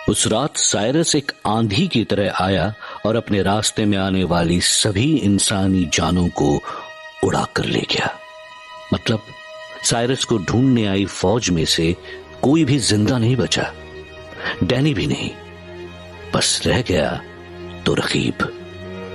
उस रात साइरस एक आंधी की तरह आया और अपने रास्ते में आने वाली सभी इंसानी जानों को उड़ा कर ले गया। मतलब साइरस को ढूंढने आई फौज में से कोई भी जिंदा नहीं बचा, डैनी भी नहीं। बस रह गया तो रकीब,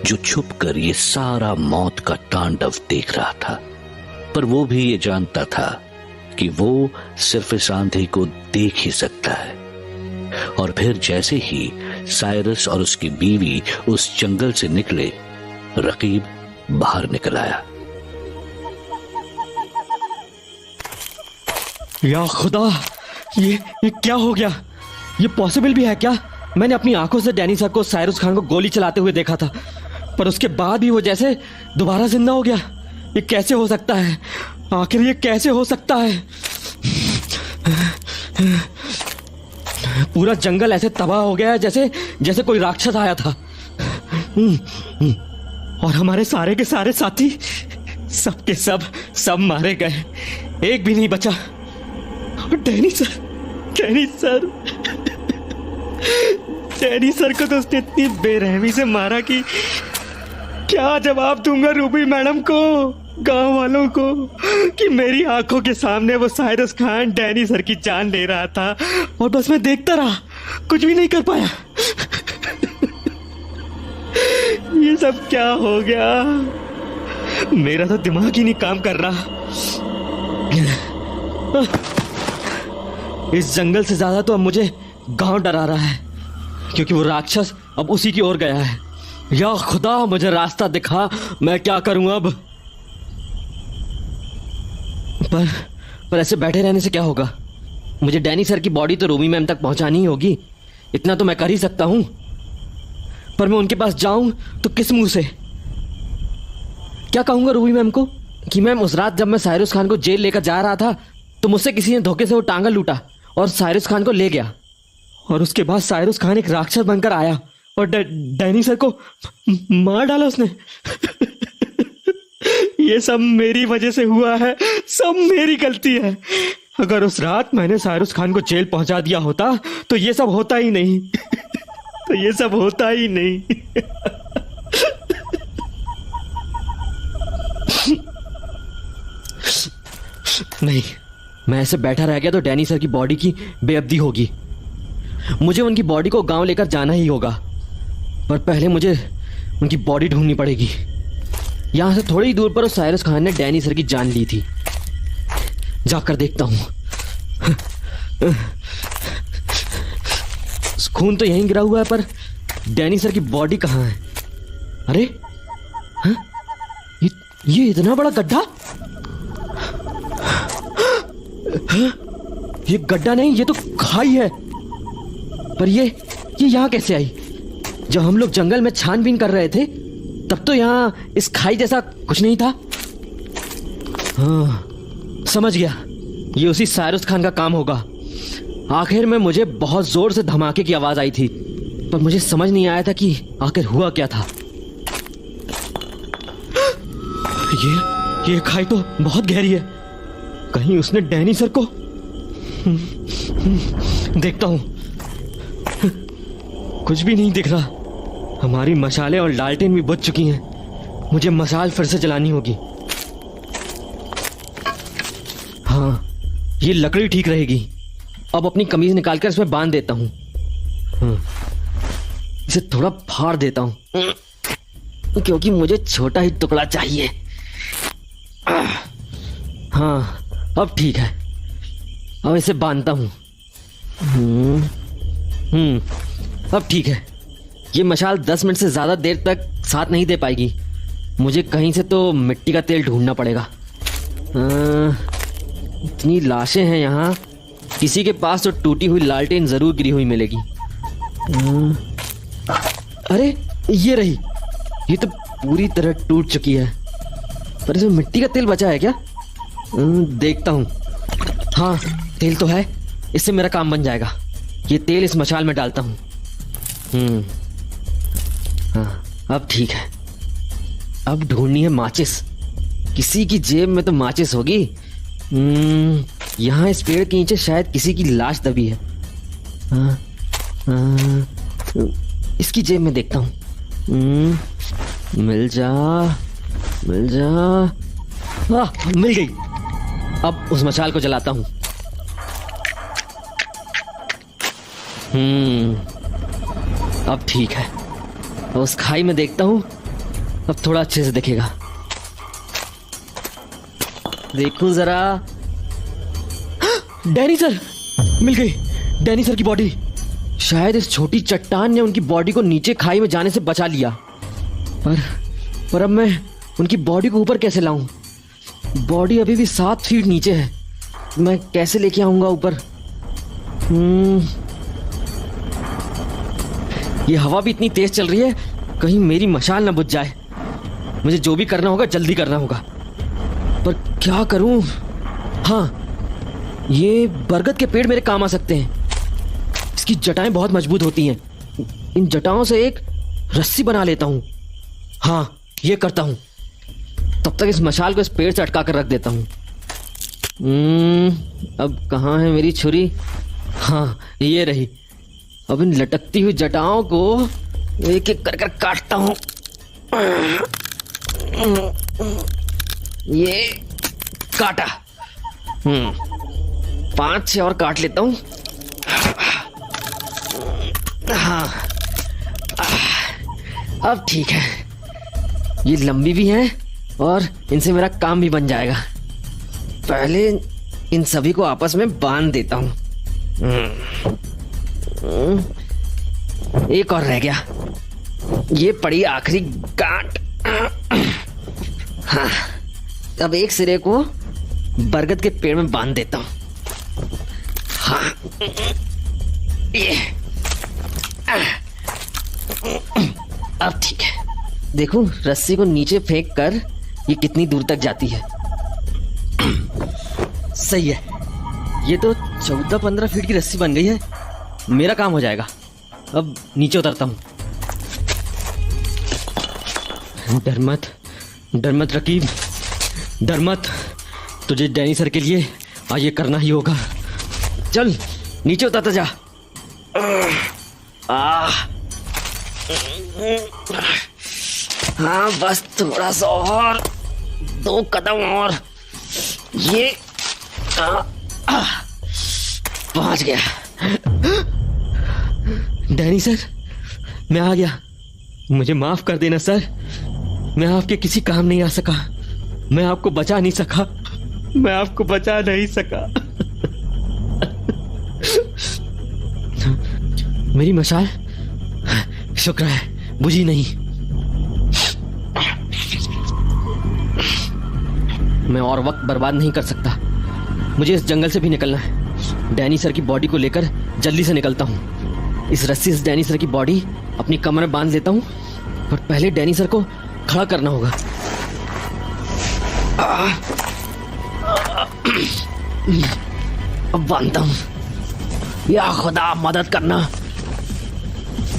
जो छुप कर ये सारा मौत का तांडव देख रहा था। पर वो भी ये जानता था कि वो सिर्फ इस आंधी को देख ही सकता है। और फिर जैसे ही साइरस और उसकी बीवी उस जंगल से निकले, रकीब बाहर निकल आया। या खुदा, ये क्या हो गया? ये पॉसिबल भी है क्या? मैंने अपनी आंखों से डैनी सर को साइरस खान को गोली चलाते हुए देखा था, पर उसके बाद भी वो जैसे दोबारा जिंदा हो गया। ये कैसे हो सकता है? आखिर ये कैसे हो सकता है? पूरा जंगल ऐसे तबाह हो गया है जैसे कोई राक्षस आया था। और हमारे सारे के सारे साथी सब के सब मारे गए, एक भी नहीं बचा। डैनी सर को तो उसने इतनी बेरहमी से मारा कि क्या जवाब दूंगा रूबी मैडम को, गांव वालों को, कि मेरी आंखों के सामने वो साइरस खान डैनी सर की जान ले रहा था और बस मैं देखता रहा, कुछ भी नहीं कर पाया। ये सब क्या हो गया? मेरा तो दिमाग ही नहीं काम कर रहा। इस जंगल से ज्यादा तो अब मुझे गांव डरा रहा है, क्योंकि वो राक्षस अब उसी की ओर गया है। या खुदा, मुझे रास्ता दिखा, मैं क्या करूं अब? पर ऐसे बैठे रहने से क्या होगा? मुझे डैनी सर की बॉडी तो रूबी मैम तक पहुंचानी ही होगी, इतना तो मैं कर ही सकता हूं। पर मैं उनके पास जाऊं तो किस मुंह से? क्या कहूंगा रूबी मैम को कि मैम, उस रात जब मैं साइरस खान को जेल लेकर जा रहा था तो मुझसे किसी ने धोखे से वो टांगा लूटा और साइरस खान को ले गया, और उसके बाद साइरस खान एक राक्षस बनकर आया और डैनी सर को मार डाला उसने। ये सब मेरी वजह से हुआ है, सब मेरी गलती है। अगर उस रात मैंने साइरस खान को जेल पहुंचा दिया होता तो ये सब होता ही नहीं। तो ये सब होता ही नहीं। नहीं, मैं ऐसे बैठा रह गया तो डैनी सर की बॉडी की बेअब्दी होगी। मुझे उनकी बॉडी को गांव लेकर जाना ही होगा, पर पहले मुझे उनकी बॉडी ढूंढनी पड़ेगी। यहां से थोड़ी ही दूर पर उस साइरस खान ने डैनी सर की जान ली थी। जाकर देखता हूं। खून तो यहीं गिरा हुआ है, पर डैनी सर की बॉडी कहां है? अरे हाँ? ये इतना बड़ा गड्ढा? ये गड्ढा नहीं, ये तो खाई है। पर ये यहाँ कैसे आई? जब हम लोग जंगल में छानबीन कर रहे थे तब तो यहाँ इस खाई जैसा कुछ नहीं था। हाँ, समझ गया, ये उसी साइरस खान का काम होगा। आखिर में मुझे बहुत जोर से धमाके की आवाज आई थी, पर मुझे समझ नहीं आया था कि आखिर हुआ क्या था। ये खाई तो बहुत गहरी है, कहीं उसने डैनी सर को... देखता हूं, कुछ भी नहीं दिख रहा। हमारी मशालें और लालटेन भी बुझ चुकी हैं। मुझे मशाल फिर से जलानी होगी। हाँ, ये लकड़ी ठीक रहेगी। अब अपनी कमीज निकालकर इसमें बांध देता हूं। इसे थोड़ा फाड़ देता हूं, क्योंकि मुझे छोटा ही टुकड़ा चाहिए। हाँ, अब ठीक है। अब इसे बांधता हूं। अब ठीक है। ये मशाल 10 मिनट से ज्यादा देर तक साथ नहीं दे पाएगी। मुझे कहीं से तो मिट्टी का तेल ढूंढना पड़ेगा। इतनी लाशें हैं यहाँ, किसी के पास तो टूटी हुई लालटेन जरूर गिरी हुई मिलेगी। अरे ये रही, ये तो पूरी तरह टूट चुकी है, पर इसमें मिट्टी का तेल बचा है क्या? देखता हूँ। हाँ, तेल तो है, इससे मेरा काम बन जाएगा। ये तेल इस मशाल में डालता हूँ। हाँ, अब ठीक है। अब ढूंढनी है माचिस। किसी की जेब में तो माचिस होगी। यहाँ इस पेड़ के नीचे शायद किसी की लाश दबी है। हाँ, इसकी जेब में देखता हूँ। मिल जा, मिल जा। मिल गई। अब उस मशाल को जलाता हूँ। अब ठीक है। अब उस खाई में देखता हूँ, अब थोड़ा अच्छे से दिखेगा। देखूं जरा। डैनी सर, मिल गई डैनी सर की बॉडी। शायद इस छोटी चट्टान ने उनकी बॉडी को नीचे खाई में जाने से बचा लिया। पर अब मैं उनकी बॉडी को ऊपर कैसे लाऊं? बॉडी अभी भी 7 फीट नीचे है। मैं कैसे लेके आऊंगा ऊपर? ये हवा भी इतनी तेज चल रही है, कहीं मेरी मशाल ना बुझ जाए। मुझे जो भी करना होगा जल्दी करना होगा, पर क्या करूं? हाँ, ये बरगद के पेड़ मेरे काम आ सकते हैं। इसकी जटाएं बहुत मजबूत होती हैं। इन जटाओं से एक रस्सी बना लेता हूं। हाँ, ये करता हूं। तब तक इस मशाल को इस पेड़ से अटका कर रख देता हूं। अब कहाँ है मेरी छुरी? हाँ, ये रही। अब इन लटकती हुई जटाओं को एक एक कर कर काटता हूं। ये काटा। 5-6 और काट लेता हूं। हाँ, अब ठीक है। ये लंबी भी हैं और इनसे मेरा काम भी बन जाएगा। पहले इन सभी को आपस में बांध देता हूं। एक और रह गया। ये पड़ी आखिरी गांठ। हाँ, अब एक सिरे को बरगद के पेड़ में बांध देता हूं। हाँ, ये अब ठीक है। देखूं रस्सी को नीचे फेंक कर ये कितनी दूर तक जाती है। सही है, ये तो 14-15 फीट की रस्सी बन गई है। मेरा काम हो जाएगा। अब नीचे उतरता हूं। डर मत रकीब, डर मत। तुझे डैनी सर के लिए आज ये करना ही होगा। चल नीचे उतरता जा। हाँ, बस थोड़ा सा और, 2 कदम और। ये पहुंच गया। डैनी सर, मैं आ गया। मुझे माफ कर देना सर, मैं आपके किसी काम नहीं आ सका। मैं आपको बचा नहीं सका। मैं आपको बचा नहीं सका। मेरी मशाल शुक्र है बुझी नहीं। मैं और वक्त बर्बाद नहीं कर सकता। मुझे इस जंगल से भी निकलना है। डैनी सर की बॉडी को लेकर जल्दी से निकलता हूँ। इस रस्सी से डैनी सर की बॉडी अपनी कमर में बांध लेता हूँ, पर पहले डैनी सर को खड़ा करना होगा। अब बांधता हूँ। या खुदा मदद करना।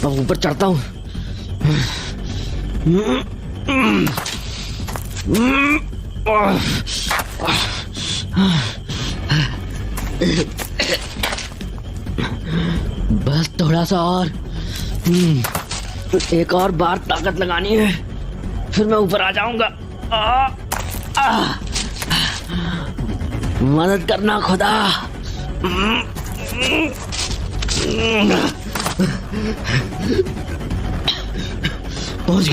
अब ऊपर चढ़ता हूँ। बस थोड़ा सा और। एक और बार ताकत लगानी है, फिर मैं ऊपर आ जाऊंगा। मदद करना खुदा। पहुंच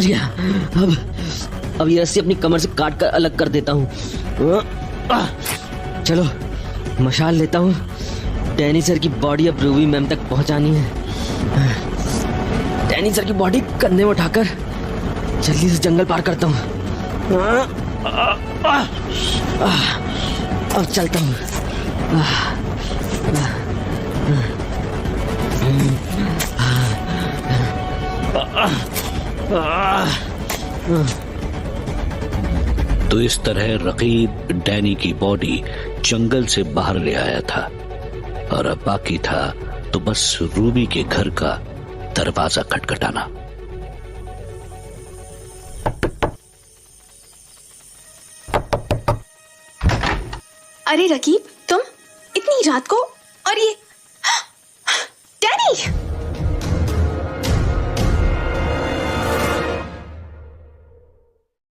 गया। अब ये रस्सी अपनी कमर से काट कर अलग कर देता हूँ। चलो मशाल लेता हूँ। डैनी सर की बॉडी अब रूबी मैम तक पहुंचानी है। डैनी सर की बॉडी कंधे में उठाकर जल्दी से जंगल पार करता हूँ। अब चलता हूँ। तो इस तरह रकीब डैनी की बॉडी जंगल से बाहर ले आया था, और अब बाकी था तो बस रूबी के घर का दरवाजा खटखटाना। अरे रकीब, तुम इतनी रात को? और ये नहीं।